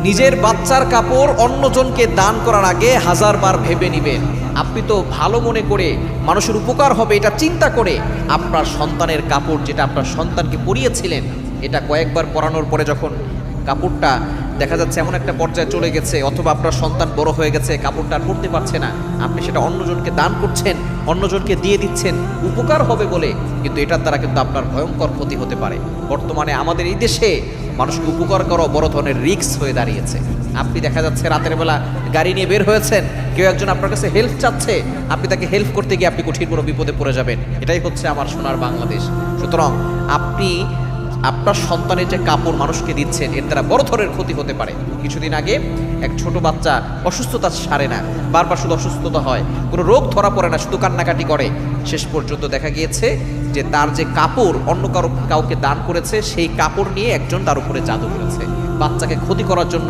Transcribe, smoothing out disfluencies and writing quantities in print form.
নিজের বাচ্চার কাপড় অন্যজনকে দান করার আগে হাজারবার ভেবে নেবেন। আপনি তো ভালো মনে করে মানুষের উপকার হবে এটা চিন্তা করে আপনার সন্তানের কাপড়, যেটা আপনার সন্তানকে পরিয়েছিলেন, এটা কয়েকবার পরানোর পরে যখন কাপড়টা দেখা যাচ্ছে এমন একটা পর্যায়ে চলে গেছে, অথবা আপনার সন্তান বড় হয়ে গেছে, কাপড়টা আর পরতে পারছে না, আপনি সেটা অন্যজনকে দান করছেন, অন্যজনকে দিয়ে দিচ্ছেন উপকার হবে বলে, কিন্তু এটার দ্বারা কিন্তু আপনার ভয়ঙ্কর ক্ষতি হতে পারে। বর্তমানে আমাদের এই দেশে মানুষকে উপকার করা বড় ধরনের রিস্ক হয়ে দাঁড়িয়েছে। আপনি দেখা যাচ্ছে রাতের বেলা গাড়ি নিয়ে বের হয়েছেন, কেউ একজন আপনার কাছে হেল্প চাচ্ছে, আপনি তাকে হেল্প করতে গিয়ে আপনি কঠিন কোনো বিপদে পড়ে যাবেন। এটাই হচ্ছে আমার সোনার বাংলাদেশ। সুতরাং আপনি আপনার সন্তানের যে কাপড় মানুষকে দিচ্ছেন, এর দ্বারা বড় ধরনের ক্ষতি হতে পারে। কিছুদিন আগে এক ছোট বাচ্চা অসুস্থতা সারে না, বারবার শুধু অসুস্থতা হয়, কোনো রোগ ধরা পড়ে না, শুধু কান্নাকাটি করে। শেষ পর্যন্ত দেখা গিয়েছে যে তার যে কাপড় অন্য কাউকে দান করেছে, সেই কাপড় নিয়ে একজন তার উপরে জাদু করেছে। বাচ্চাকে ক্ষতি করার জন্য